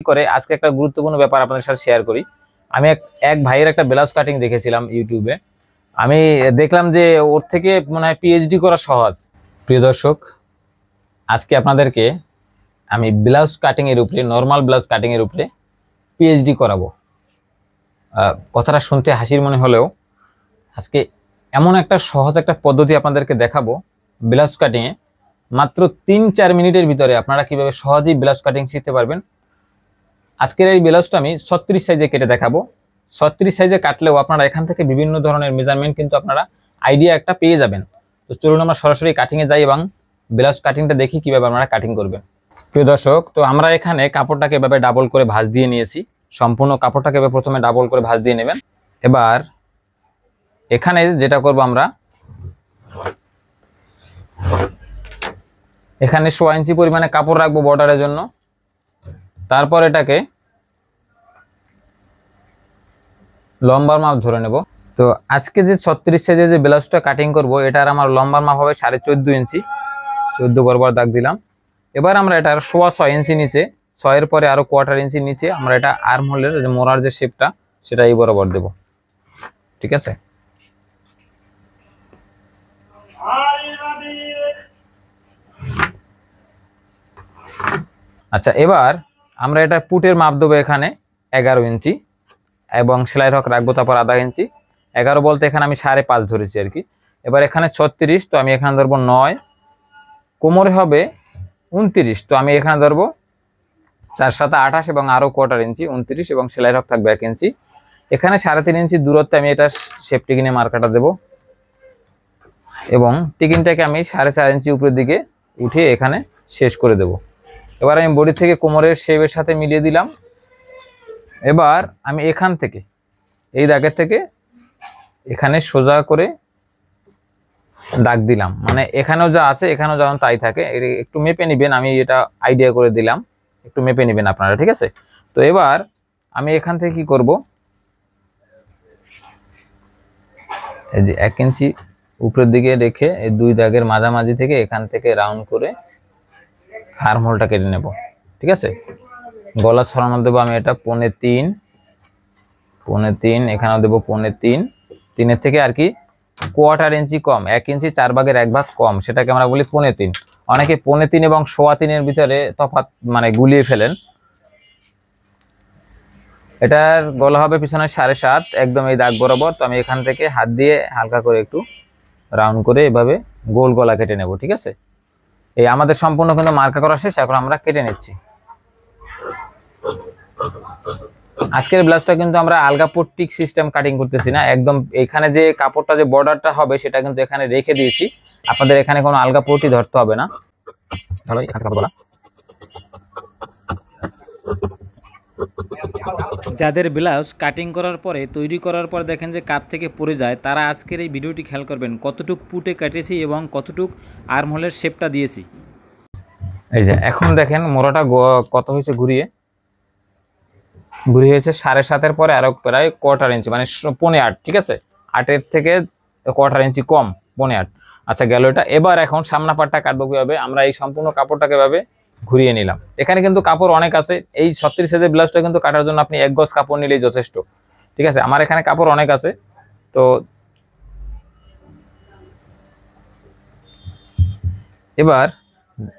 করে আজকে একটা গুরুত্বপূর্ণ ব্যাপার আপনাদের সাথে শেয়ার করি। আমি এক ভাইয়ের একটা ব্লাউজ কাটিং দেখেছিলাম ইউটিউবে। আমি দেখলাম যে ওর থেকে মনে হয় পিএইচডি করা সহজ। প্রিয় দর্শক, আজকে আপনাদেরকে আমি ব্লাউজ কাটিং এর উপরে, নর্মাল ব্লাউজ কাটিং এর উপরে পিএইচডি করাবো। কথাটা শুনতে হাসির মনে হলেও আজকে এমন একটা সহজ একটা পদ্ধতি আপনাদেরকে দেখাবো ব্লাউজ কাটিংয়ে। মাত্র 3-4 মিনিটের ভিতরে আপনারা কিভাবে সহজেই ব্লাউজ কাটিং শিখতে পারবেন। আজকের এই ব্লাউজটা আমি 36 সাইজে কেটে দেখাবো। 36 সাইজে কাটলেও আপনারা এখান থেকে বিভিন্ন ধরনের মেজারমেন্ট কিন্তু আপনারা আইডিয়া একটা পেয়ে যাবেন। তো চলুন আমরা সরাসরি কাটিংয়ে যাই এবং ব্লাউজ কাটিংটা দেখি কিভাবে আপনারা কাটিং করবেন। প্রিয় দর্শক, তো আমরা এখানে কাপড়টাকে এভাবে ডাবল করে ভাঁজ দিয়ে নিয়েছি। সম্পূর্ণ কাপড়টাকে প্রথমে ডাবল করে ভাঁজ দিয়ে নেবেন। এবার এখানে যেটা করব, আমরা এখানে 1.5 ইঞ্চি পরিমাণে কাপড় রাখবো বর্ডারের জন্য। তারপর এটাকে লম্বার মাপ ধরে নেব। তো আজকে যে 36 সাইজে যে ব্লাউজটা কাটিং করব, এটার আমার লম্বার মাপ হবে 14.5 ইঞ্চি। 14 বরাবর দাগ দিলাম। এবার আমরা এটার 6.25 ইঞ্চি নিচে, 6 এর পরে আরো 1/4 ইঞ্চি নিচে আমরা এটা আর্ম হোলের যে মোড়ার যে শেপটা সেটা এই বরাবর দেব। ঠিক আছে। আচ্ছা, এবার আমরা এটা পুটের মাপ দেবো এখানে 11 ইঞ্চি এবং সেলাই রক রাখবো তারপর আধা ইঞ্চি। 11 বলতে এখানে আমি 5.5 ধরেছি আর কি। এবার এখানে 36, তো আমি এখানে ধরবো 9। কোমরে হবে 29, তো আমি এখানে ধরবো 4 7 28 এবং আরো 1/4 ইঞ্চি 29 এবং সেলাই রক থাকবে 1 ইঞ্চি। এখানে 3.5 ইঞ্চি দূরত্বে আমি এটা শেপ টিকিনে মার্কাটা দেবো এবং টিকিনটাকে আমি 4.5 ইঞ্চি উপরের দিকে উঠিয়ে এখানে শেষ করে দেব। এবার আমি বডি থেকে কোমরের শেপের সাথে মিলিয়ে দিলাম। এবার আমি এখান থেকে এই দাগের থেকে এখানে সোজা করে দাগ দিলাম, মানে এখানেও যা আছে এখানেও যেমন তাই থাকে। একটু মেপে নেবেন, আমি এটা আইডিয়া করে দিলাম, একটু মেপে নেবেন আপনারা। ঠিক আছে। তো এবার আমি এখান থেকে কি করব, এই যে 1 ইঞ্চি উপরের দিকে রেখে এই দুই দাগের মাঝামাঝি থেকে এখান থেকে রাউন্ড করে আর্ম হোলটা কেটে নেব। ঠিক আছে। গলা ছড়ানো দেবো আমি এটা 3.5, এখানেও দেবো 3.5। 3-এর থেকে আর কি 1/4 ইঞ্চি কম, 1 ইঞ্চি 4 ভাগের 1 ভাগ কম, সেটাকে আমরা বলি 3.5। অনেকে 3.5 এবং 3.25 ভিতরে তফাৎ মানে গুলিয়ে ফেলেন। এটার গলা হবে পিছনে 7.5, একদম এই দাগ বরাবর। তো আমি এখান থেকে হাত দিয়ে হালকা করে একটু রাউন্ড করে এভাবে গোল গলা কেটে নেব। ঠিক আছে। এই আমাদের সম্পূর্ণ কিন্তু মার্কা করা শেষ, এখন আমরা কেটে নিচ্ছি। আজকের ব্লাউজটা কিন্তু আমরা আলগা পট্টিক সিস্টেম কাটিং করতেছি না, একদম এখানে যে কাপড়টা যে বর্ডারটা হবে সেটা কিন্তু এখানে রেখে দিয়েছি। আপনাদের এখানে কোনো আলগা পট্টি ধরতে হবে না। তাহলে এখানে কাপড় বলা, যাদের ব্লাউজ কাটিং করার পরে তৈরি করার পর দেখেন যে কাপ থেকে পড়ে যায়, তারা আজকের এই ভিডিওটি খেয়াল করবেন কতটুক পুটে কাটেছি এবং কতটুক আর্ম হোলের শেপটা দিয়েছি। এই যে এখন দেখেন মোড়াটা কত হয়েছে, ঘুরিয়ে হয়েছে 7.5-এর পরে আরো প্রায় 1/4 ইঞ্চি, মানে 8.5। ঠিক আছে। 8-এর থেকে 1/4 ইঞ্চি কম, 8.5। আচ্ছা, গেল এটা। এবার এখন সামনা পাটটা কাটবো কিভাবে, আমরা এই সম্পূর্ণ কাপড়টাকে এভাবে ঘুরিয়ে নিলাম। এখানে কিন্তু কাপড় অনেক আছে, এই 36 সাইজের ব্লাউজটা কিন্তু কাটার জন্য আপনি 1 গজ কাপড় নিলেই যথেষ্ট। ঠিক আছে। আমার এখানে কাপড় অনেক আছে। তো এবার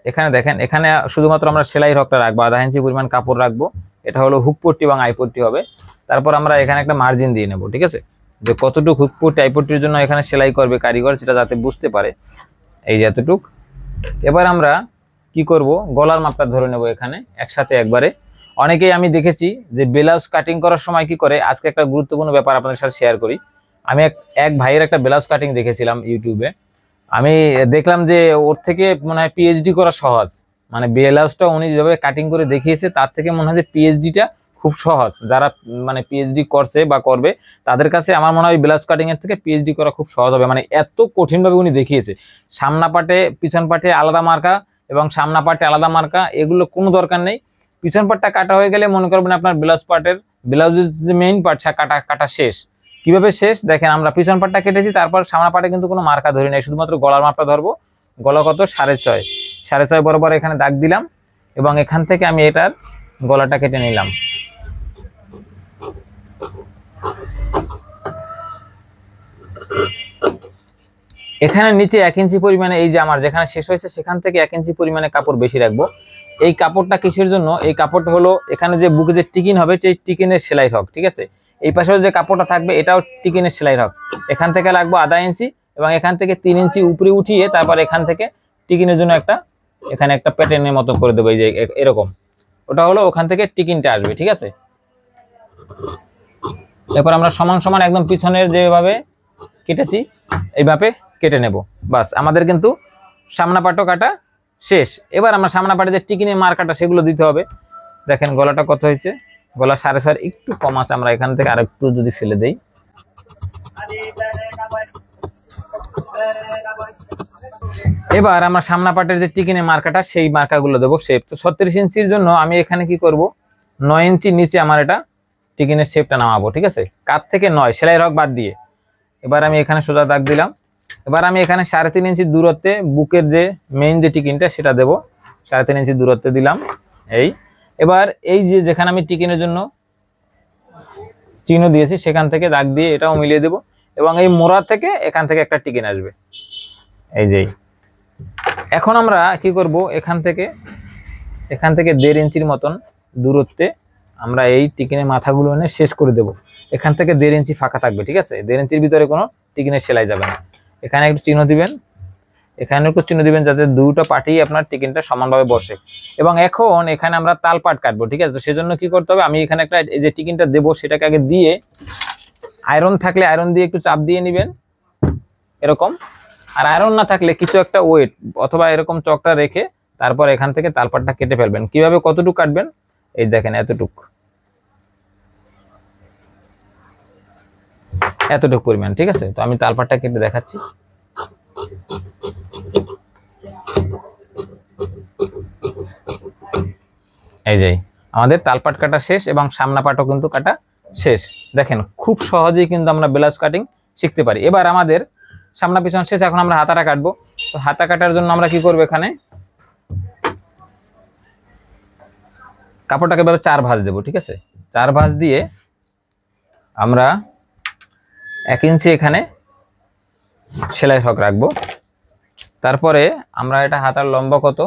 এখানে দেখেন, এখানে শুধুমাত্র আমরা সেলাই রকটা রাখবো, আধা ইঞ্চি পরিমাণ কাপড় রাখবো। এটা হলো হুক পট্টি এবং আই পট্টি হবে। তারপর আমরা এখানে একটা মার্জিন দিয়ে নেব। ঠিক আছে। যে কতটুকু হুক পট্টি আই পট্টির জন্য এখানে সেলাই করবে কারিগর, সেটা যাতে বুঝতে পারে, এই যে এতটুক। এবার আমরা কি করব, গলার মাপটা ধরে নেব এখানে একসাথে একবারে। অনেকেই আমি দেখেছি যে ব্লাউজ কাটিং করার সময় কি করে, আজকে একটা গুরুত্বপূর্ণ ব্যাপার আপনাদের সাথে শেয়ার করি। আমি এক ভাইয়ের একটা ব্লাউজ কাটিং দেখেছিলাম ইউটিউবে। আমি দেখলাম যে ওর থেকে মনে হয় পিএইচডি করা সহজ, মানে ব্লাউজটা উনি যেভাবে কাটিং করে দেখিয়েছে তার থেকে মনে হয় যে পিএইচডিটা খুব সহজ। যারা মানে পিএইচডি করছে বা করবে তাদের কাছে আমার মনে হয় ব্লাউজ কাটিং এর থেকে পিএইচডি করা খুব সহজ হবে, মানে এত কঠিনভাবে উনি দেখিয়েছে। সামনা পাটে পিছন পাটে আলাদা মার্কা এবং সামনা পাটে আলাদা মার্কা, এগুলো কোনো দরকার নেই। পিছন পাটটা কাটা হয়ে গেলে মনে করবেন আপনার ব্লাউজের যে মেইন পার্ট কাটা শেষ। কিভাবে শেষ দেখেন, আমরা পিছন পাটটা কেটেছি, তারপর সামনা পাটে কিন্তু কোনো মার্কা ধরি নাই, শুধুমাত্র গলার মাপটা ধরবো। গলা কত, 6.5 বরাবর এখানে দাগ দিলাম এবং এখান থেকে আমি এটার গলাটা কেটে নিলাম। এখানে নিচে 1 ইঞ্চি পরিমাণে, এই যে আমার যেখানে শেষ হয়েছে সেখান থেকে 1 ইঞ্চি পরিমাণে কাপড় বেশি রাখবো। এই কাপড়টা কিসের জন্য? এই কাপড়টা হলো এখানে যে বুকে যে টিকিন হবে সেই টিকিনের সেলাই হক, ঠিক আছে। এই পাশেও যে কাপড়টা থাকবে এটাও টিকিনের সেলাই হক। এখান থেকে লাগবো 1/2 ইঞ্চি এবং এখান থেকে 3 ইঞ্চি উপরে উঠিয়ে তারপর এখান থেকে টিকিনের জন্য একটা এখানে একটা প্যাটার্নের মতো করে দেবো, এই যে এরকম। ওটা হলো ওখান থেকে টিকিনটা আসবে, ঠিক আছে। এরপর আমরা সমান সমান একদম পিছনের যেভাবে কেটেছি এইভাবে কেটে নেব। বাস, আমাদের কিন্তু সামনা পাটও কাটা শেষ। এবার আমরা সামনা পাটে যে টিকিনের মার্কাটা সেগুলো দিতে হবে। দেখেন গলাটা কত হয়েছে, গলা 4.5 একটু কম আছে, আমরা এখান থেকে আরেকটু যদি ফেলে দেই। এবার আমরা সামনা পাটের যে টিকিনের মার্কাটা সেই মার্কাগুলো দেবো শেপ। তো 36 ইঞ্চির জন্য আমি এখানে কি করব, 9 ইঞ্চি নিচে আমার এটা টিকিনের শেপটা নামাবো, ঠিক আছে। কাত থেকে 9 সেলাইয়ের হক বাদ দিয়ে। এবার আমি এখানে সোজা দাগ দিলাম। এবার আমি এখানে 3.5 ইঞ্চি দূরত্বে বুকের যে মেইন যে টিকিনটা সেটা দেবো, 3.5 ইঞ্চি দূরত্বে দিলাম। এবার এই যে যেখানে আমি টিকিনের জন্য চিহ্ন দিয়েছি সেখান থেকে দাগ দিয়ে এটাও মিলিয়ে দেব এবং এই মোড়া থেকে এখান থেকে একটা টিকিন আসবে, এই যে। এখন আমরা কি করব, এখান থেকে 1.5 ইঞ্চির মতন দূরত্বে আমরা এই টিকিনের মাথাগুলো এনে শেষ করে দেব। এখান থেকে 1.5 ইঞ্চি ফাঁকা থাকবে, ঠিক আছে। 1.5 ইঞ্চির ভিতরে কোনো টিকিনের সেলাই যাবে না। এখানে একটু চিহ্ন দিবেন, এখানে একটু চিহ্ন দিবেন যাতে দুটো পাটি আপনার টিকিনটা সমানভাবে বসে। এবং এখন এখানে আমরা তালপাট কাটবো, ঠিক আছে। তো সেজন্য কি করতে হবে, আমি এখানে একটা এই যে টিকিনটা দেবো সেটাকে আগে দিয়ে আয়রন থাকলে আয়রন দিয়ে একটু চাপ দিয়ে নেবেন এরকম। আর আয়রন না থাকলে কিছু একটা ওয়েট অথবা এরকম চকটা রেখে তারপর এখান থেকে তালপাটটা কেটে ফেলবেন। কিভাবে, কতটুকু কাটবেন, এই দেখেন এতটুকু পরিমাণ, ঠিক আছে। তো আমি তালপাটটা কেটে দেখাচ্ছি। এই যে আমাদের তালপাট কাটা শেষ এবং সামনা পাটও কিন্তু কাটা শেষ। দেখেন খুব সহজেই কিন্তু আমরা ব্লাউজ কাটিং শিখতে পারি। এবার আমাদের সামনা পিছন শেষ, এখন আমরা হাতাটা কাটবো। তো হাতা কাটার জন্য আমরা কি করবো, এখানে কাপড়টাকে এভাবে 4 ভাঁজ দেবো, ঠিক আছে। 4 ভাঁজ দিয়ে আমরা 1 ইঞ্চি এখানে সেলাই হক রাখবো। তারপরে আমরা এটা হাতার লম্বা কত,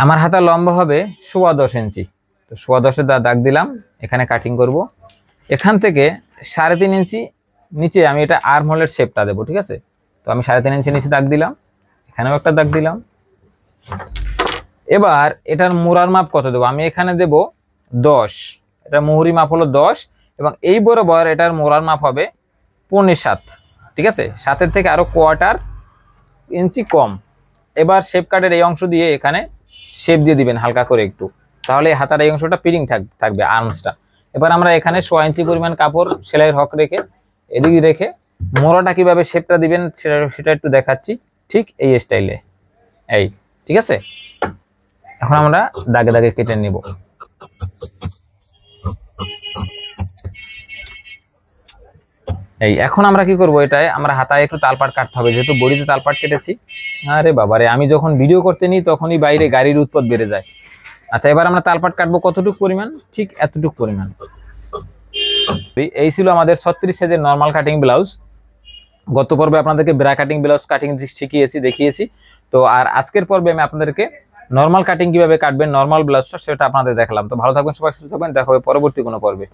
আমার হাতার লম্বা হবে 10.25 ইঞ্চি। তো 10.25 দাগ দিলাম, এখানে কাটিং করব। এখান থেকে 3.5 ইঞ্চি নিচে আমি এটা আর্ম হোলের শেপটা দেবো, ঠিক আছে। তো আমি 3.5 ইঞ্চি নিচে দাগ দিলাম, এখানেও একটা দাগ দিলাম। এবার এটার মোড়ার মাপ কত দেবো, আমি এখানে দেব 10। এটা মুহুরি মাপ হলো 10 এবং এই বরাবর এটার মোড়ার মাপ হবে 7.25, ঠিক আছে। 7-এর থেকে আরো 1/4 ইঞ্চি কম। এবার শেপ কাটের এই অংশ দিয়ে এখানে শেপ দিয়ে দিবেন হালকা করে একটু, তাহলে হাতার এই অংশটা পিরিং থাকবে, আর্মসটা। এবার আমরা এখানে 1.5 ইঞ্চি পরিমাণ কাপড় সেলাইয়ের হক রেখে এদিকে রেখে মোড়াটা কিভাবে শেপটা দিবেন সেটা একটু দেখাচ্ছি, ঠিক এই স্টাইলে, এই, ঠিক আছে। এখন আমরা দাগে দাগে কেটে নিব। এই এখন আমরা কি করব, এটায় আমরা হাতায় একটু তালপাট কাটতে হবে, যেহেতু বডিতে তালপাট কেটেছি। আরে বাবারে, আমি যখন ভিডিও করতে নিই তখনই বাইরে গাড়ির উৎপাত বেড়ে যায়। আচ্ছা, এবার আমরা তালপাট কাটবো কতটুকু পরিমাণ, ঠিক এতটুকু পরিমাণ। এই ছিল আমাদের 36 সাইজের নরমাল কাটিং ব্লাউজ। গত পর্বে আপনাদেরকে ব্রা কাটিং ব্লাউজ কাটিং শিখিয়েছি, দেখিয়েছি। তো আর আজকের পর্বে আমি আপনাদেরকে নরমাল কাটিং কিভাবে কাটবেন, নরমাল ব্লাউজটা, সেটা আপনাদের দেখালাম। তো ভালো থাকবেন সবাই, সুস্থ থাকবেন, দেখা হবে পরবর্তী কোনো পর্বে।